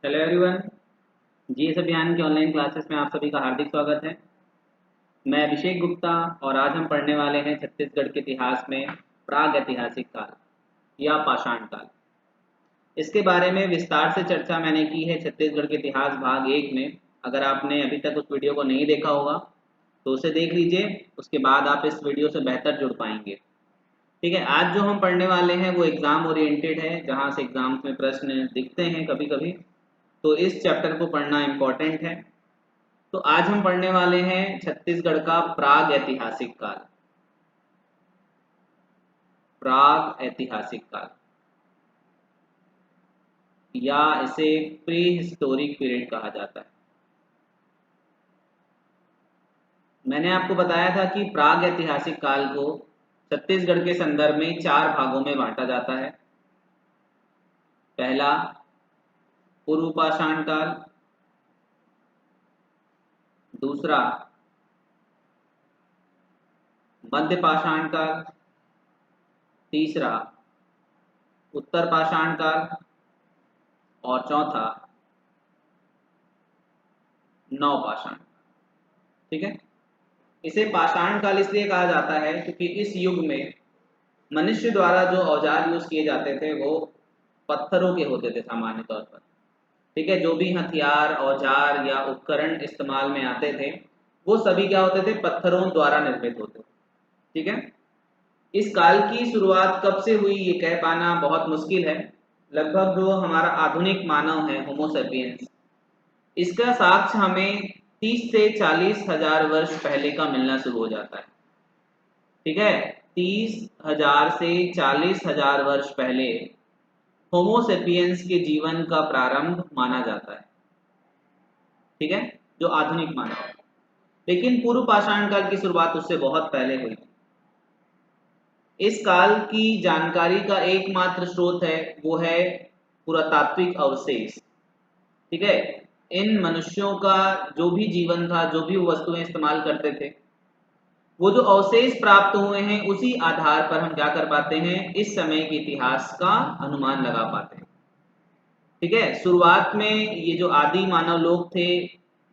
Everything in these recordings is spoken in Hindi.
Hello everyone. जीएस अभियान के ऑनलाइन क्लासेस में आप सभी का हार्दिक स्वागत है। मैं अभिषेक गुप्ता और आज हम पढ़ने वाले हैं छत्तीसगढ़ के इतिहास में प्राग ऐतिहासिक काल या पाषाण काल। इसके बारे में विस्तार से चर्चा मैंने की है छत्तीसगढ़ के इतिहास भाग 1 में। अगर आपने अभी तक उस वीडियो को नहीं देखा होगा तो उसे देख लीजिए, उसके बाद आप इस वीडियो से बेहतर जुड़ पाएंगे। ठीक है, आज जो हम पढ़ने वाले हैं वो एग्जाम ओरिएंटेड है, जहाँ से एग्जाम्स में प्रश्न दिखते हैं कभी कभी, तो इस चैप्टर को पढ़ना इम्पोर्टेंट है। तो आज हम पढ़ने वाले हैं छत्तीसगढ़ का प्राग ऐतिहासिक काल। प्राग ऐतिहासिक काल या इसे प्री हिस्टोरिक पीरियड कहा जाता है। मैंने आपको बताया था कि प्राग ऐतिहासिक काल को छत्तीसगढ़ के संदर्भ में 4 भागों में बांटा जाता है। पहला पूर्व पाषाण काल, दूसरा मध्य पाषाण काल, तीसरा उत्तर पाषाण काल और चौथा नव पाषाण। ठीक है, इसे पाषाण काल इसलिए कहा जाता है क्योंकि इस युग में मनुष्य द्वारा जो औजार यूज किए जाते थे वो पत्थरों के होते थे सामान्य तौर पर। ठीक है, जो भी हथियार औजार या उपकरण इस्तेमाल में आते थे वो सभी क्या होते थे, पत्थरों द्वारा निर्मित होते थे। ठीक है, इस काल की शुरुआत कब से हुई ये कह पाना बहुत मुश्किल है। लगभग जो हमारा आधुनिक मानव है होमो सेपियंस, इसका साक्ष्य हमें 30 से 40 हजार वर्ष पहले का मिलना शुरू हो जाता है। ठीक है, 30,000 से 40,000 वर्ष पहले होमो सेपियंस के जीवन का प्रारंभ माना जाता है। ठीक है, जो आधुनिक मानव है, लेकिन पूर्व पाषाण काल की शुरुआत उससे बहुत पहले हुई। इस काल की जानकारी का एकमात्र स्रोत है वो है पुरातात्विक अवशेष। ठीक है, इन मनुष्यों का जो भी जीवन था, जो भी वस्तुएं इस्तेमाल करते थे, वो जो अवशेष प्राप्त हुए हैं उसी आधार पर हम क्या कर पाते हैं, इस समय के इतिहास का अनुमान लगा पाते हैं। ठीक है, शुरुआत में ये जो आदि मानव लोग थे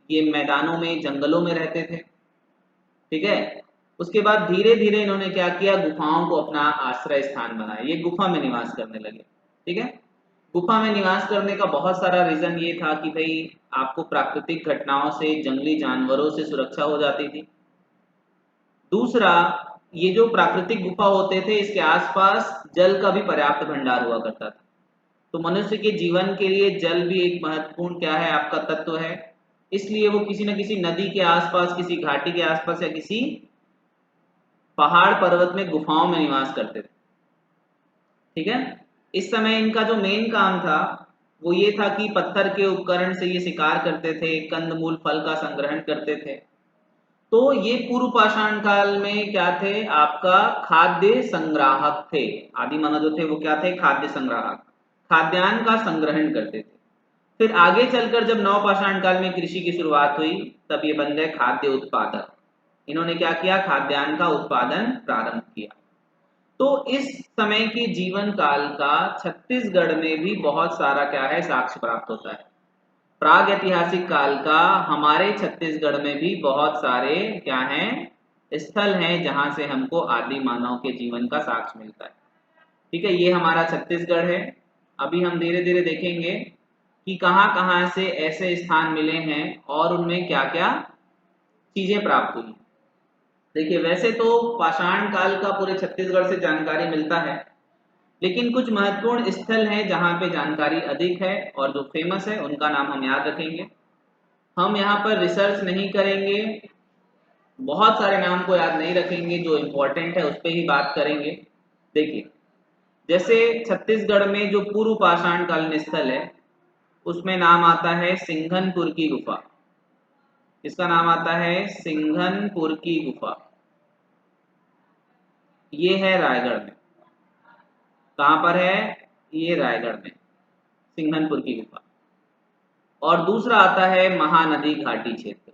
ये मैदानों में जंगलों में रहते थे। ठीक है, उसके बाद धीरे धीरे इन्होंने क्या किया, गुफाओं को अपना आश्रय स्थान बनाया, ये गुफा में निवास करने लगे। ठीक है, गुफा में निवास करने का बहुत सारा रीजन ये था कि भाई आपको प्राकृतिक घटनाओं से, जंगली जानवरों से सुरक्षा हो जाती थी। दूसरा, ये जो प्राकृतिक गुफा होते थे इसके आसपास जल का भी पर्याप्त भंडार हुआ करता था। तो मनुष्य के जीवन के लिए जल भी एक महत्वपूर्ण क्या है, आपका तत्व है। इसलिए वो किसी न किसी नदी के आसपास, किसी घाटी के आसपास या किसी पहाड़ पर्वत में गुफाओं में निवास करते थे। ठीक है, इस समय इनका जो मेन काम था वो ये था कि पत्थर के उपकरण से ये शिकार करते थे, कंदमूल फल का संग्रहण करते थे। तो ये पूर्व पाषाण काल में क्या थे, आपका खाद्य संग्राहक थे। आदि मानव जो थे वो क्या थे, खाद्य संग्राहक, खाद्यान्न का संग्रहण करते थे। फिर आगे चलकर जब नव पाषाण काल में कृषि की शुरुआत हुई तब ये बन गए खाद्य उत्पादक। इन्होंने क्या किया, खाद्यान्न का उत्पादन प्रारंभ किया। तो इस समय के जीवन काल का छत्तीसगढ़ में भी बहुत सारा क्या है, साक्ष्य प्राप्त होता है। प्राग ऐतिहासिक काल का हमारे छत्तीसगढ़ में भी बहुत सारे क्या हैं, स्थल हैं जहां से हमको आदि मानव के जीवन का साक्ष्य मिलता है। ठीक है, ये हमारा छत्तीसगढ़ है। अभी हम धीरे धीरे देखेंगे कि कहां कहां से ऐसे स्थान मिले हैं और उनमें क्या क्या चीजें प्राप्त हुई। देखिए, वैसे तो पाषाण काल का पूरे छत्तीसगढ़ से जानकारी मिलता है, लेकिन कुछ महत्वपूर्ण स्थल हैं जहां पे जानकारी अधिक है और जो फेमस है उनका नाम हम याद रखेंगे। हम यहाँ पर रिसर्च नहीं करेंगे, बहुत सारे नाम को याद नहीं रखेंगे, जो इम्पोर्टेंट है उस पर ही बात करेंगे। देखिए, जैसे छत्तीसगढ़ में जो पूर्व पाषाण कालीन स्थल है उसमें नाम आता है सिंघनपुर की गुफा। इसका नाम आता है सिंघनपुर की गुफा। ये है रायगढ़ में। कहाँ पर है, ये रायगढ़ में सिंघनपुर की गुफा। और दूसरा आता है महानदी घाटी क्षेत्र।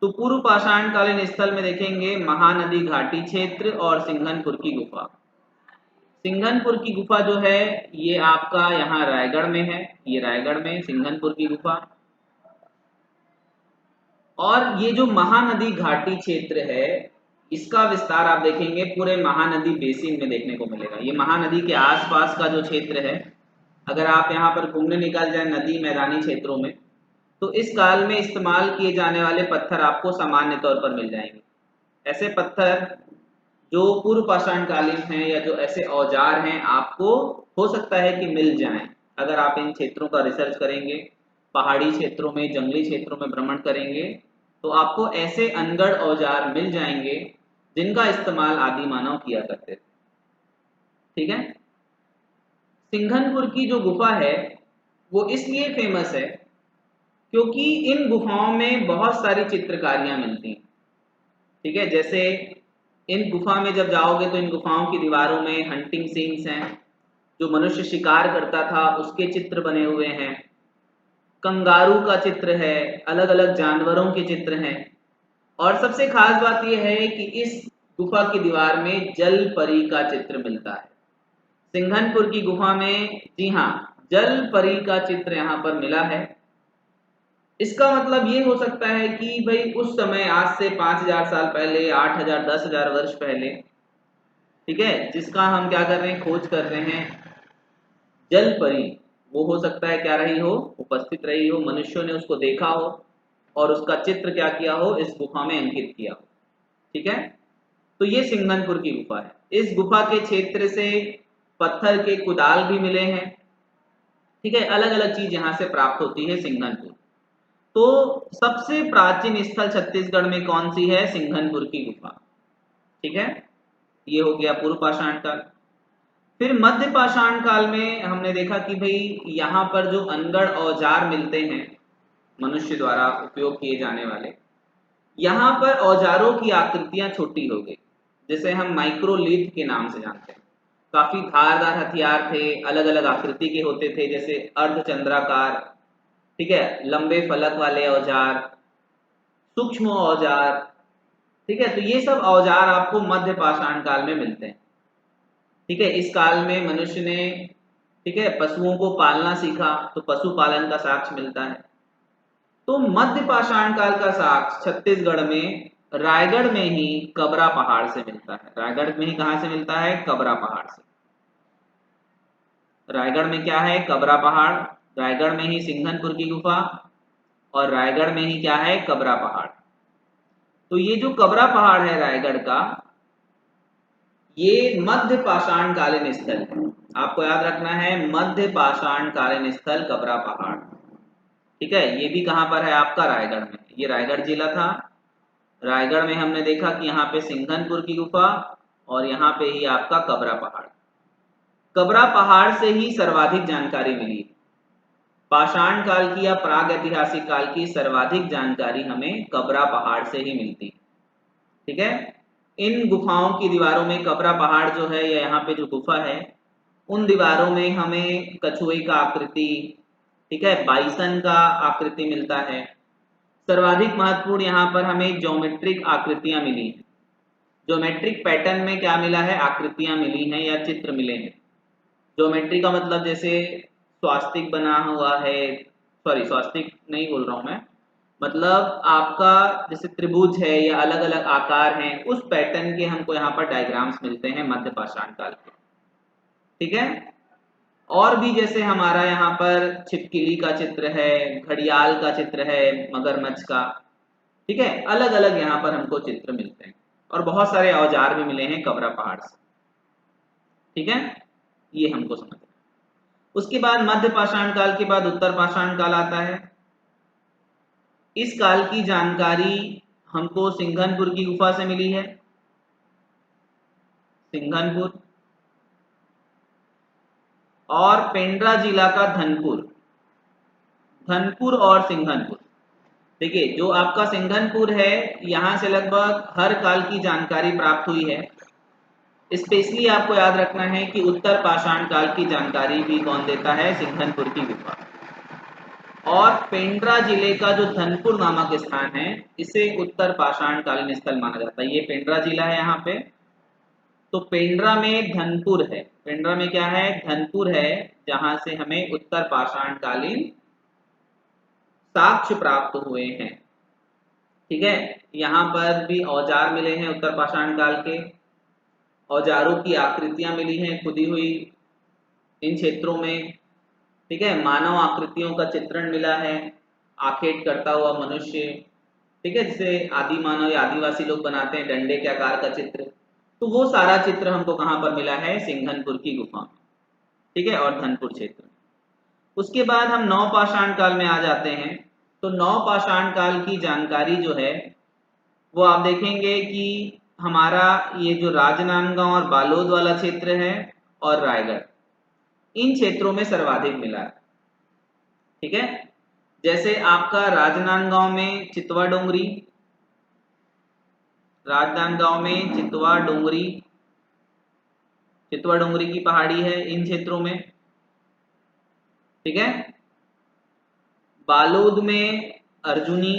तो पूर्व पाषाण कालीन स्थल में देखेंगे महानदी घाटी क्षेत्र और सिंघनपुर की गुफा। सिंघनपुर की गुफा जो है ये आपका यहाँ रायगढ़ में है, ये रायगढ़ में सिंघनपुर की गुफा। और ये जो महानदी घाटी क्षेत्र है इसका विस्तार आप देखेंगे पूरे महानदी बेसिन में देखने को मिलेगा। ये महानदी के आसपास का जो क्षेत्र है, अगर आप यहाँ पर घूमने निकल जाए नदी मैदानी क्षेत्रों में, तो इस काल में इस्तेमाल किए जाने वाले पत्थर आपको सामान्य तौर पर मिल जाएंगे। ऐसे पत्थर जो पूर्व पाषाण कालीन हैं या जो ऐसे औजार हैं आपको हो सकता है कि मिल जाएं। अगर आप इन क्षेत्रों का रिसर्च करेंगे, पहाड़ी क्षेत्रों में, जंगली क्षेत्रों में भ्रमण करेंगे, तो आपको ऐसे अनगढ़ औजार मिल जाएंगे जिनका इस्तेमाल आदि मानव किया करते थे। ठीक है। सिंघनपुर की जो गुफा है वो इसलिए फेमस है क्योंकि इन गुफाओं में बहुत सारी चित्रकारियां मिलती हैं। ठीक है, जैसे इन गुफा में जब जाओगे तो इन गुफाओं की दीवारों में हंटिंग सीन्स हैं, जो मनुष्य शिकार करता था उसके चित्र बने हुए हैं, कंगारू का चित्र है, अलग अलग जानवरों के चित्र हैं। और सबसे खास बात यह है कि इस गुफा की दीवार में जल परी का चित्र मिलता है। सिंघनपुर की गुफा में जी हाँ जल परी का चित्र यहाँ पर मिला है। इसका मतलब ये हो सकता है कि भाई उस समय आज से 5000 साल पहले, 8000, 10,000 वर्ष पहले, ठीक है, जिसका हम क्या कर रहे हैं, खोज कर रहे हैं, जल परी, वो हो सकता है क्या रही हो, उपस्थित रही हो, मनुष्यों ने उसको देखा हो और उसका चित्र क्या किया हो, इस गुफा में अंकित किया हो। ठीक है, तो ये सिंघनपुर की गुफा है। इस गुफा के क्षेत्र से पत्थर के कुदाल भी मिले हैं। ठीक है, अलग अलग चीज यहाँ से प्राप्त होती है सिंघनपुर। तो सबसे प्राचीन स्थल छत्तीसगढ़ में कौन सी है, सिंघनपुर की गुफा। ठीक है, ये हो गया पूर्व पाषाण काल। फिर मध्य पाषाण काल में हमने देखा कि भाई यहाँ पर जो अनगढ़ औजार मिलते हैं मनुष्य द्वारा उपयोग किए जाने वाले, यहाँ पर औजारों की आकृतियां छोटी हो गई, जिसे हम माइक्रोलिथ के नाम से जानते हैं। काफी धारदार हथियार थे, अलग अलग आकृति के होते थे, जैसे अर्धचंद्राकार, ठीक है, लंबे फलक वाले औजार, सूक्ष्म औजार। ठीक है, तो ये सब औजार आपको मध्य पाषाण काल में मिलते हैं। ठीक है, इस काल में मनुष्य ने, ठीक है, पशुओं को पालना सीखा, तो पशुपालन का साक्ष्य मिलता है। तो मध्य पाषाण काल का साक्ष्य छत्तीसगढ़ में रायगढ़ में ही कबरा पहाड़ से मिलता है। रायगढ़ में ही कहां से मिलता है, कबरा पहाड़ से। रायगढ़ में क्या है, कबरा पहाड़, रायगढ़ में ही सिंघनपुर की गुफा, और रायगढ़ में ही क्या है, कबरा पहाड़। तो ये जो कबरा पहाड़ है रायगढ़ का, ये मध्य पाषाण कालीन स्थल है। आपको याद रखना है, मध्य पाषाण कालीन स्थल कबरा पहाड़। ठीक है, ये भी कहां पर है आपका, रायगढ़ में। ये रायगढ़ जिला था। रायगढ़ में हमने देखा कि यहाँ पे सिंघनपुर की गुफा और यहाँ पे ही आपका कबरा पहाड़। कबरा पहाड़ से ही सर्वाधिक जानकारी मिली। पाषाण काल की या प्राग ऐतिहासिक काल की सर्वाधिक जानकारी हमें कबरा पहाड़ से ही मिलती है। ठीक है, इन गुफाओं की दीवारों में कबरा पहाड़ जो है या यहाँ पे जो गुफा है, उन दीवारों में हमें कछुए का आकृति, ठीक है, बाइसन का आकृति मिलता है। सर्वाधिक महत्वपूर्ण यहाँ पर हमें ज्योमेट्रिक आकृतियां मिली। ज्योमेट्रिक पैटर्न में क्या मिला है, आकृतियां मिली हैं या चित्र मिले हैं। ज्योमेट्री का मतलब जैसे स्वास्तिक बना हुआ है, सॉरी स्वास्तिक नहीं बोल रहा हूं मैं, मतलब आपका जैसे त्रिभुज है या अलग अलग आकार हैं, उस पैटर्न के हमको यहाँ पर डायग्राम्स मिलते हैं मध्य पाषाण काल के। ठीक है, और भी जैसे हमारा यहाँ पर छिपकली का चित्र है, घड़ियाल का चित्र है, मगरमच्छ का। ठीक है, अलग अलग यहाँ पर हमको चित्र मिलते हैं और बहुत सारे औजार भी मिले हैं कबरा पहाड़ से। ठीक है, ये हमको समझना। उसके बाद मध्य पाषाण काल के बाद उत्तर पाषाण काल आता है। इस काल की जानकारी हमको सिंघनपुर की गुफा से मिली है। सिंघनपुर और पेंड्रा जिला का धनपुर, धनपुर और सिंघनपुर। देखिए, जो आपका सिंघनपुर है, यहाँ से लगभग हर काल की जानकारी प्राप्त हुई है। स्पेशली आपको याद रखना है कि उत्तर पाषाण काल की जानकारी भी कौन देता है, सिंघनपुर की गुफा। और पेंड्रा जिले का जो धनपुर नामक स्थान है, इसे उत्तर पाषाण कालीन स्थल माना जाता है। ये पेंड्रा जिला है यहाँ पे, तो पेंड्रा में धनपुर है, पेंड्रा में क्या है, धनपुर है, जहां से हमें उत्तर पाषाण कालीन साक्ष्य प्राप्त हुए हैं। ठीक है, यहाँ पर भी औजार मिले हैं उत्तर पाषाण काल के, औजारों की आकृतियां मिली हैं खुदी हुई इन क्षेत्रों में। ठीक है, मानव आकृतियों का चित्रण मिला है, आखेट करता हुआ मनुष्य, ठीक है, जिसे आदि मानव या आदिवासी लोग बनाते हैं, डंडे के आकार का चित्र, तो वो सारा चित्र हमको कहाँ पर मिला है, सिंघनपुर की गुफा में। ठीक है, और धनपुर क्षेत्र। उसके बाद हम नवपाषाण काल में आ जाते हैं। तो नवपाषाण काल की जानकारी जो है वो आप देखेंगे कि हमारा ये जो राजनांदगांव और बालोद वाला क्षेत्र है और रायगढ़, इन क्षेत्रों में सर्वाधिक मिला है। ठीक है, जैसे आपका राजनांदगांव में चितवा डोंगरी, राजनांदगांव में चितवा डोंगरी, चितवा डोंगरी की पहाड़ी है इन क्षेत्रों में। ठीक है, बालोद में अर्जुनी,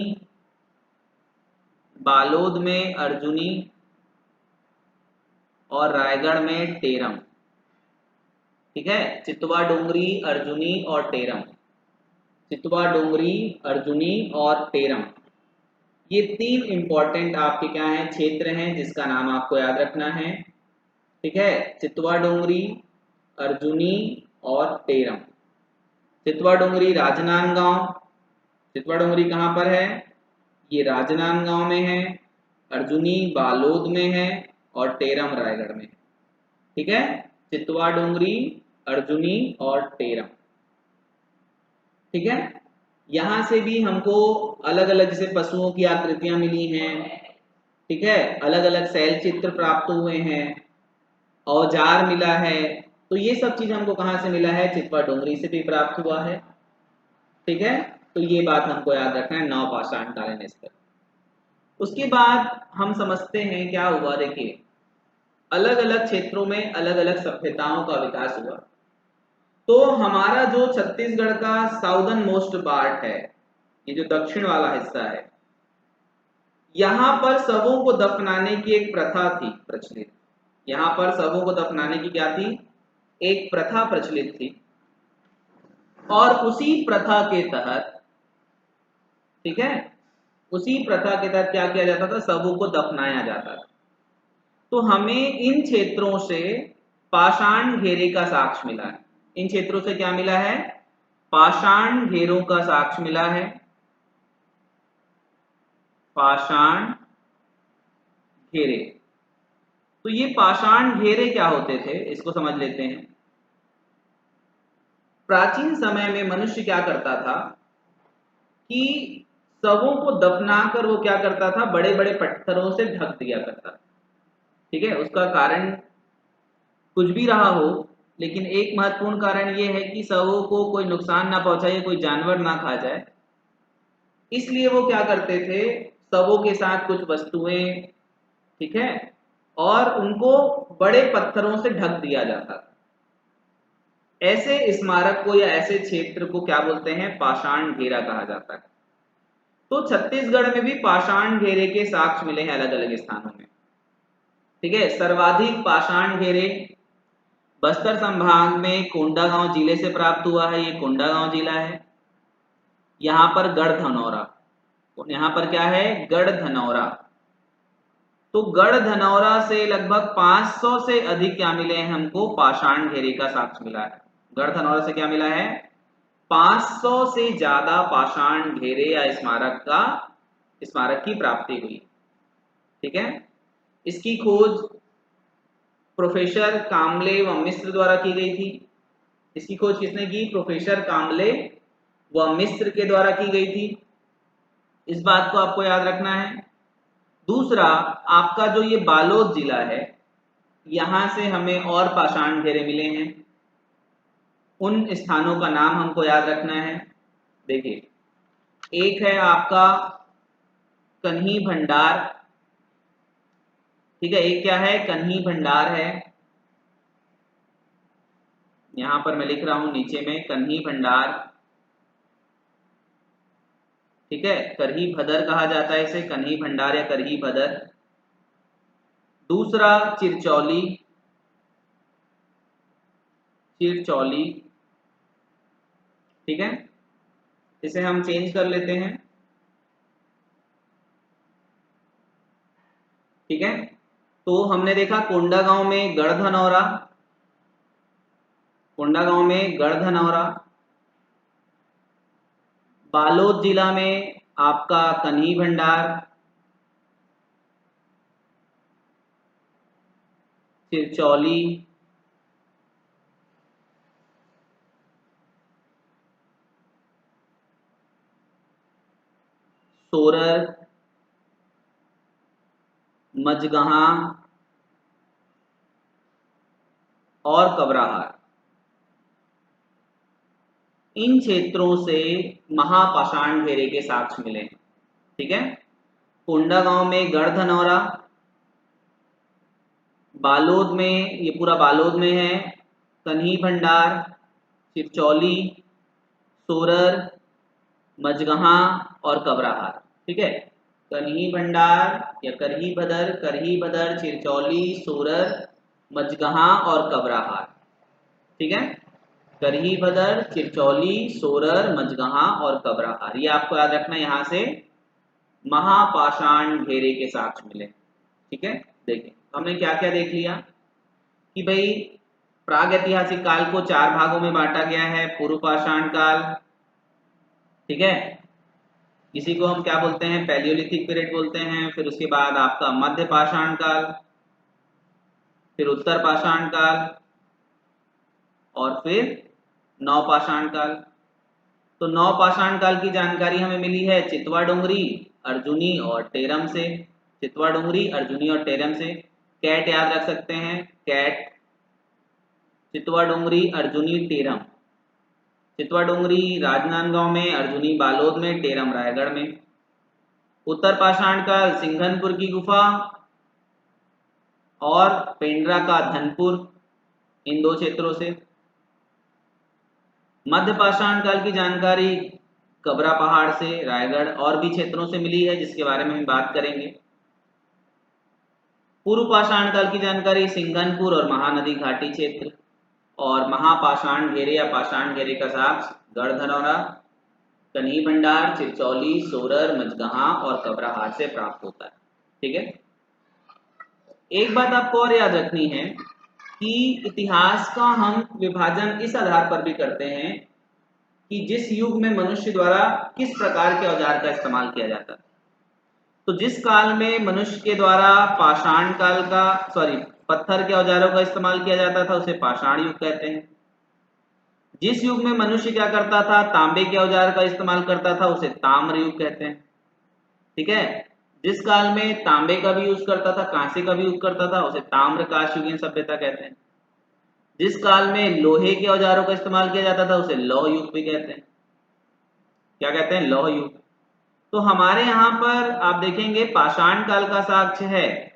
बालोद में अर्जुनी और रायगढ़ में टेरम। ठीक है, चितवा डोंगरी, अर्जुनी और टेरम, चितवा डोंगरी, अर्जुनी और टेरम, ये तीन इंपॉर्टेंट आपके क्या हैं, क्षेत्र हैं, जिसका नाम आपको याद रखना है। ठीक है, चितवा डोंगरी, अर्जुनी और टेरम। चितवा डोंगरी राजनांदगांव, चितवा डोंगरी कहाँ पर है, ये राजनांदगांव में है, अर्जुनी बालोद में है और टेरम रायगढ़ में। ठीक है, चितवा डोंगरी, अर्जुनी और टेरम। ठीक है, यहां से भी हमको अलग अलग जैसे पशुओं की आकृतियां मिली हैं। ठीक है, अलग अलग शैल चित्र प्राप्त हुए हैं, औजार मिला है, तो ये सब चीज हमको कहाँ से मिला है, चितवा डोंगरी से भी प्राप्त हुआ है। ठीक है, तो ये बात हमको याद रखना है नवपाषाण कालीन स्तर। उसके बाद हम समझते हैं क्या हुआ, देखिए अलग अलग क्षेत्रों में अलग अलग सभ्यताओं का विकास हुआ। तो हमारा जो छत्तीसगढ़ का साउदर्न मोस्ट पार्ट है, ये जो दक्षिण वाला हिस्सा है, यहाँ पर शवों को दफनाने की एक प्रथा थी प्रचलित, यहाँ पर शवों को दफनाने की क्या थी, एक प्रथा प्रचलित थी। और उसी प्रथा के तहत, ठीक है, उसी प्रथा के तहत क्या किया जाता था, शवों को दफनाया जाता था। तो हमें इन क्षेत्रों से पाषाण घेरे का साक्ष्य मिला है, इन क्षेत्रों से क्या मिला है, पाषाण घेरों का साक्ष्य मिला है, पाषाण घेरे। तो ये पाषाण घेरे क्या होते थे, इसको समझ लेते हैं। प्राचीन समय में मनुष्य क्या करता था कि शवों को दफनाकर वो क्या करता था, बड़े बड़े पत्थरों से ढक दिया करता था। ठीक है, उसका कारण कुछ भी रहा हो, लेकिन एक महत्वपूर्ण कारण ये है कि शवों को कोई नुकसान ना पहुंचाए, कोई जानवर ना खा जाए, इसलिए वो क्या करते थे, शवों के साथ कुछ वस्तुएं, ठीक है, और उनको बड़े पत्थरों से ढक दिया जाता था। ऐसे स्मारक को या ऐसे क्षेत्र को क्या बोलते हैं, पाषाण घेरा कहा जाता है। तो छत्तीसगढ़ में भी पाषाण घेरे के साक्ष्य मिले हैं अलग अलग स्थानों में। ठीक है, सर्वाधिक पाषाण घेरे बस्तर संभाग में कोंडागांव जिले से प्राप्त हुआ है, ये कोंडागांव जिला है। यहाँ पर गढ़धनौरा, यहाँ पर क्या है, गढ़धनौरा। तो गढ़धनौरा से लगभग 500 से अधिक क्या मिले हैं हमको, पाषाण घेरे का साक्ष्य मिला है। गढ़धनौरा से क्या मिला है, 500 से ज्यादा पाषाण घेरे या स्मारक की प्राप्ति हुई। ठीक है, इसकी खोज प्रोफेसर कामले व मिश्र द्वारा की गई थी। इसकी खोज किसने की, प्रोफेसर कामले व मिश्र के द्वारा की गई थी, इस बात को आपको याद रखना है। दूसरा, आपका जो ये बालोद जिला है, यहां से हमें और पाषाण घेरे मिले हैं, उन स्थानों का नाम हमको याद रखना है। देखिए, एक है आपका कन्ही भंडार, ठीक है, एक क्या है, कन्ही भंडार है, यहां पर मैं लिख रहा हूं नीचे में कन्ही भंडार। ठीक है, करही भदर कहा जाता है इसे, कन्ही भंडार या करही भदर। दूसरा चिरचौली, चिरचौली। ठीक है, इसे हम चेंज कर लेते हैं। ठीक है, तो हमने देखा कोंडागांव में गढ़धनौरा, कोंडागांव में गढ़धनौरा। बालोद जिला में आपका कन्ही भंडार, चिरचौली, सोरर, मजगहा और कबराहार। इन क्षेत्रों से महापाषाण घेरे के साक्ष्य मिले। ठीक है, कोंडागांव में गढ़धनौरा, बालोद में, ये पूरा बालोद में है, कन्ही भंडार, चिरचौली, सोरर, मजगहा और कबराहार। ठीक है, कन्ही भंडार या करही बदर, चिरचौली, सोरर, मजगहा और कबराहार। ठीक है, करही बदर, चिरचौली, सोरर, मजगहा और कबराहार, ये आपको याद रखना, यहाँ से महापाषाण घेरे के साक्ष्य मिले। ठीक है, देखिए हमने क्या क्या देख लिया कि भाई प्राग ऐतिहासिक काल को 4 भागों में बांटा गया है। पूर्व पाषाण काल, ठीक है, इसी को हम क्या बोलते हैं, पैलियोलिथिक पीरियड बोलते हैं। फिर उसके बाद आपका मध्य पाषाण काल, फिर उत्तर पाषाण काल और फिर नवपाषाण काल। तो नवपाषाण काल की जानकारी हमें मिली है चितवा डोंगरी, अर्जुनी और टेरम से। चितवा डोंगरी, अर्जुनी और टेरम से। कैट याद रख सकते हैं, कैट, चितवा डोंगरी, अर्जुनी, टेरम। चितवा डोंगरी राजनांदगांव में, अर्जुनी बालोद में, टेरम रायगढ़ में। उत्तर पाषाण काल सिंघनपुर की गुफा और पेंड्रा का धनपुर, इन 2 क्षेत्रों से। मध्य पाषाण काल की जानकारी कबरा पहाड़ से, रायगढ़ और भी क्षेत्रों से मिली है, जिसके बारे में हम बात करेंगे। पूर्व पाषाण काल की जानकारी सिंघनपुर और महानदी घाटी क्षेत्र, और महापाषाण घेरे या पाषाण घेरे का साक्ष्य गढ़धनौरा, कन्ही भंडार, चिरचौली, सोरर, मजगहा और कबराहार से प्राप्त होता है। ठीक है, एक बात आपको और याद रखनी है कि इतिहास का हम विभाजन इस आधार पर भी करते हैं कि जिस युग में मनुष्य द्वारा किस प्रकार के औजार का इस्तेमाल किया जाता है। तो जिस काल में मनुष्य के द्वारा पाषाण काल का, सॉरी, पत्थर के औजारों का इस्तेमाल किया जाता था, उसे पाषाण युग कहते हैं। जिस युग में मनुष्य क्या करता था, तांबे के औजार का इस्तेमाल करता था, उसे ताम्र युग कहते हैं। ठीक है, जिस काल में तांबे का भी यूज करता था, कांसे का भी यूज करता था, उसे ताम्रकाश युगीन सभ्यता कहते हैं। जिस काल में लोहे के औजारों का इस्तेमाल किया जाता था, उसे लौह युग भी कहते हैं। क्या कहते हैं, लौह युग। तो हमारे यहाँ पर आप देखेंगे पाषाण काल का साक्ष्य है,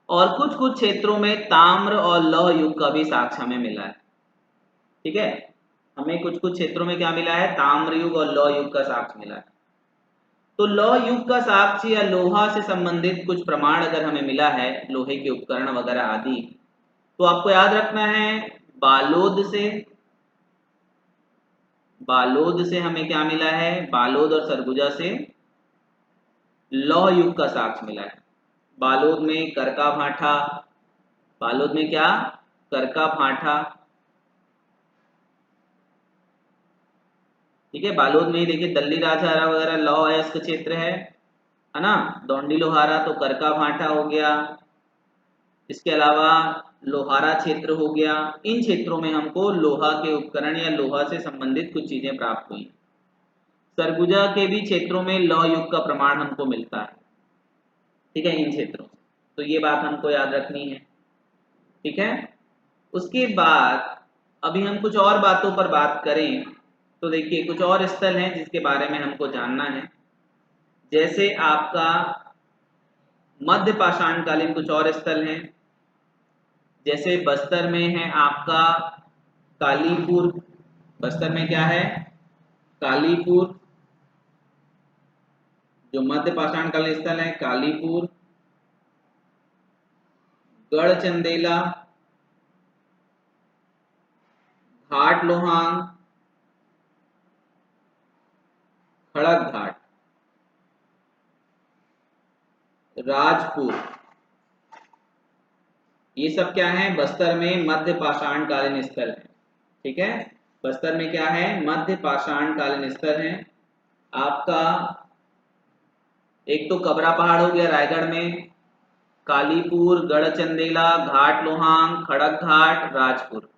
और कुछ कुछ क्षेत्रों में ताम्र और लौह युग का भी साक्ष्य हमें मिला है। ठीक है, हमें कुछ कुछ क्षेत्रों में क्या मिला है, ताम्र युग और लौह युग का साक्ष्य मिला है। तो लौह युग का साक्ष्य या लोहा से संबंधित कुछ प्रमाण अगर हमें मिला है, लोहे के उपकरण वगैरह आदि, तो आपको याद रखना है बालोद से हमें क्या मिला है, बालोद और सरगुजा से लौह युग का साक्ष्य मिला है। बालोद में करका भाठा, बालोद में क्या, करका भाठा। ठीक है, बालोद में ही देखिए दल्ली राजहारा वगैरह लौह अयस्क क्षेत्र है ना। दौंडी लोहारा तो करका भाठा हो गया, इसके अलावा लोहारा क्षेत्र हो गया। इन क्षेत्रों में हमको लोहा के उपकरण या लोहा से संबंधित कुछ चीजें प्राप्त हुई। सरगुजा के भी क्षेत्रों में लौह युग का प्रमाण हमको मिलता है। ठीक है, इन क्षेत्रों से, तो ये बात हमको याद रखनी है। ठीक है, उसके बाद अभी हम कुछ और बातों पर बात करें तो देखिए कुछ और स्थल हैं जिसके बारे में हमको जानना है। जैसे आपका मध्य पाषाण कालीन कुछ और स्थल हैं, जैसे बस्तर में है आपका कालीपुर। बस्तर में क्या है, कालीपुर, जो मध्य पाषाण कालीन स्थल है कालीपुर, गढ़चंदेला, घाट लोहांग, खड़क घाट, राजपुर, ये सब क्या है, बस्तर में मध्य पाषाण कालीन स्थल है। ठीक है, बस्तर में क्या है, मध्य पाषाण कालीन स्थल है आपका। एक तो कबरा पहाड़ हो गया रायगढ़ में, कालीपुर, गढ़चंदेला, घाट लोहांग, खड़क घाट, राजपुर।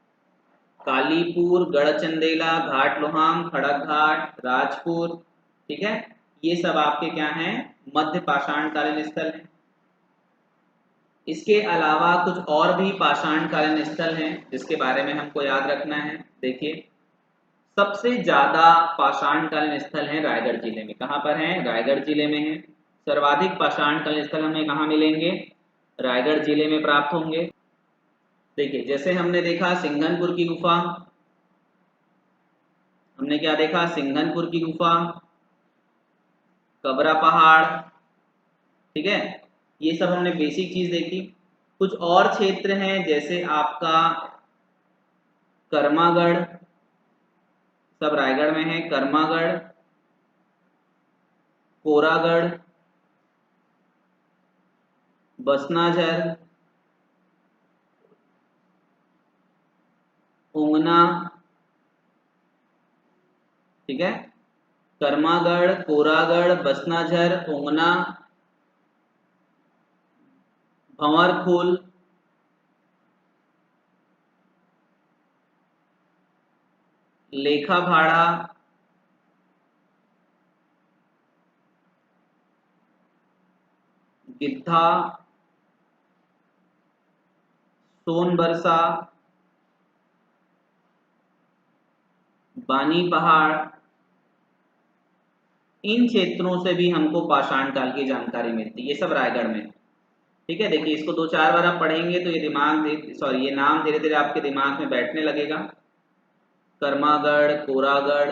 कालीपुर, गढ़चंदेला, घाट लोहांग, खड़क घाट, राजपुर। ठीक है, ये सब आपके क्या हैं, मध्य पाषाण कालीन स्थल हैं। इसके अलावा कुछ और भी पाषाण कालीन स्थल हैं जिसके बारे में हमको याद रखना है। देखिए, सबसे ज्यादा पाषाण कालीन स्थल है रायगढ़ जिले में। कहाँ पर है, रायगढ़ जिले में है। सर्वाधिक पाषाण कालीन स्थल हमें कहाँ मिलेंगे, रायगढ़ जिले में प्राप्त होंगे। देखिए, जैसे हमने देखा सिंघनपुर की गुफा, हमने क्या देखा, सिंघनपुर की गुफा, कबरा पहाड़। ठीक है, ये सब हमने बेसिक चीज देखी। कुछ और क्षेत्र हैं जैसे आपका कर्मागढ़, सब रायगढ़ में है, कर्मागढ़, कोरागढ़, बसनाझर, ऊंगना। ठीक है, कर्मागढ़, कोरागढ़, बसनाझर, ऊंगना, भंवरखूल, लेखा भाड़ा, गिद्धा, सोनबरसा, बानी पहाड़। इन क्षेत्रों से भी हमको पाषाण काल की जानकारी मिलती है, ये सब रायगढ़ में। ठीक है, देखिए इसको 2-4 बार आप पढ़ेंगे तो ये ये नाम धीरे धीरे आपके दिमाग में बैठने लगेगा। कर्मागढ़, कोरागढ़,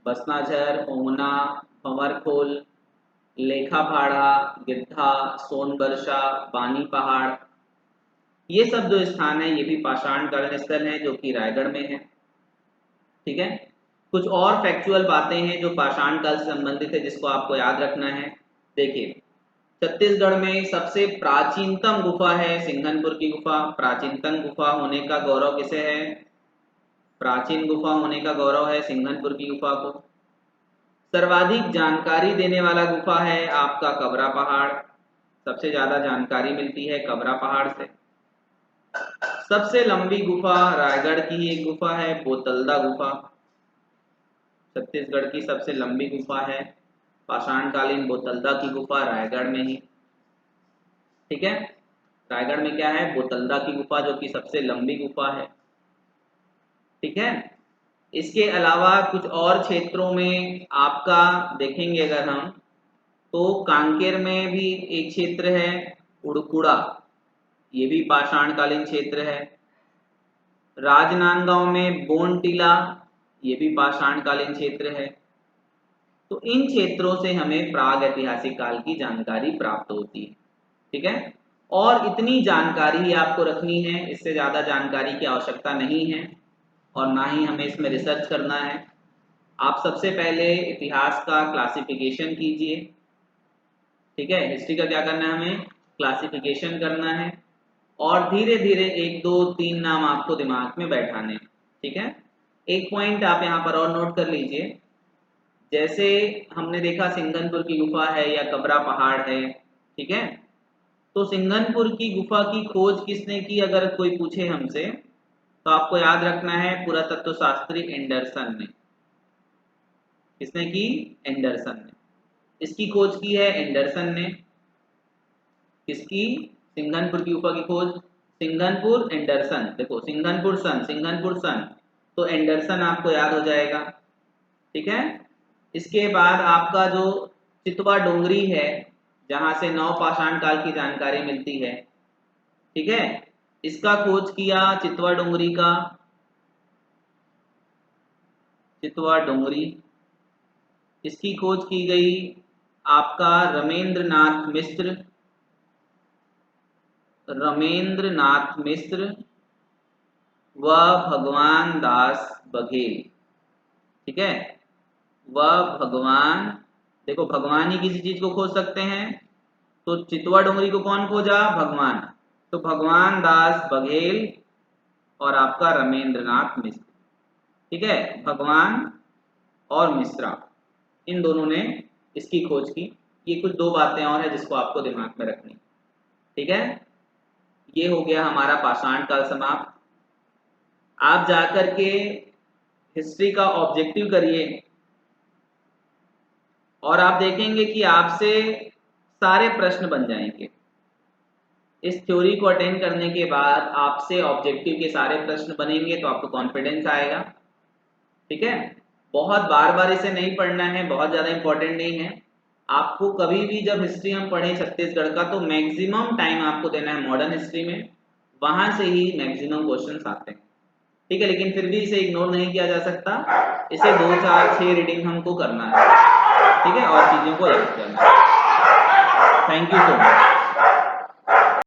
बसनाझर, ऊंगना, भंवरखोल, लेखा भाड़ा, गिद्धा, सोनबरसा, बानी पहाड़, ये सब जो स्थान है ये भी पाषाण कालीन स्थल हैं जो कि रायगढ़ में है। ठीक है, कुछ और फैक्चुअल बातें हैं जो पाषाण काल से संबंधित है जिसको आपको याद रखना है। देखिए, छत्तीसगढ़ में सबसे प्राचीनतम गुफा है सिंघनपुर की गुफा। प्राचीनतम गुफा होने का गौरव किसे है, प्राचीन गुफा होने का गौरव है सिंघनपुर की गुफा को। सर्वाधिक जानकारी देने वाला गुफा है आपका कबरा पहाड़, सबसे ज्यादा जानकारी मिलती है कबरा पहाड़ से। सबसे लंबी गुफा रायगढ़ की ही एक गुफा है, बोतलदा गुफा, छत्तीसगढ़ की सबसे लंबी गुफा है पाषाणकालीन बोतलदा की गुफा, रायगढ़ में ही। ठीक है, रायगढ़ में क्या है, बोतलदा की गुफा जो कि सबसे लंबी गुफा है। ठीक है, इसके अलावा कुछ और क्षेत्रों में आपका देखेंगे अगर हम, तो कांकेर में भी एक क्षेत्र है उड़कुड़ा, ये भी पाषाणकालीन क्षेत्र है। राजनांदगांव में बोन टीला, ये भी पाषाणकालीन क्षेत्र है। तो इन क्षेत्रों से हमें प्राग ऐतिहासिक काल की जानकारी प्राप्त होती है। ठीक है, और इतनी जानकारी ही आपको रखनी है, इससे ज़्यादा जानकारी की आवश्यकता नहीं है और ना ही हमें इसमें रिसर्च करना है। आप सबसे पहले इतिहास का क्लासिफिकेशन कीजिए। ठीक है, हिस्ट्री का क्या करना है, हमें क्लासिफिकेशन करना है और धीरे धीरे 1, 2, 3 नाम आपको दिमाग में बैठाने हैं। ठीक है, एक पॉइंट आप यहाँ पर और नोट कर लीजिए, जैसे हमने देखा सिंघनपुर की गुफा है या कबरा पहाड़ है। ठीक है, तो सिंघनपुर की गुफा की खोज किसने की, अगर कोई पूछे हमसे तो आपको याद रखना है पुरातत्व शास्त्री एंडरसन ने। किसने की, एंडरसन ने, इसकी खोज की है एंडरसन ने। किसकी, सिंघनपुर की गुफा की खोज, सिंघनपुर एंडरसन। देखो सिंघनपुर सन, सिंघनपुर सन, तो एंडरसन आपको याद हो जाएगा। ठीक है, इसके बाद आपका जो चितवा डोंगरी है जहां से नव पाषाण काल की जानकारी मिलती है। ठीक है, इसका खोज किया चितवा डोंगरी का, चितवा डोंगरी, इसकी खोज की गई आपका रमेंद्र नाथ मिश्र, रमेंद्र नाथ मिश्र। व भगवान दास बघेल। ठीक है, व भगवान, देखो भगवान ही किसी चीज को खोज सकते हैं, तो चितवा डोंगरी को कौन खोजा? भगवान। तो भगवान दास बघेल और आपका रमेंद्रनाथ मिश्र। ठीक है, भगवान और मिश्रा, इन दोनों ने इसकी खोज की। ये कुछ दो बातें और है जिसको आपको दिमाग में रखनी। ठीक है, ये हो गया हमारा पाषाण काल समाप्त। आप जाकर के हिस्ट्री का ऑब्जेक्टिव करिए और आप देखेंगे कि आपसे सारे प्रश्न बन जाएंगे। इस थ्योरी को अटेंड करने के बाद आपसे ऑब्जेक्टिव के सारे प्रश्न बनेंगे तो आपको कॉन्फिडेंस आएगा। ठीक है, बहुत बार बार इसे नहीं पढ़ना है, बहुत ज़्यादा इंपॉर्टेंट नहीं है। आपको कभी भी जब हिस्ट्री हम पढ़ें छत्तीसगढ़ का तो मैक्सिमम टाइम आपको देना है मॉडर्न हिस्ट्री में, वहां से ही मैक्सिमम क्वेश्चंस आते हैं। ठीक है, लेकिन फिर भी इसे इग्नोर नहीं किया जा सकता, इसे 2 4 6 रीडिंग हमको करना है। ठीक है, और चीज़ों को याद करना है। Thank you so much.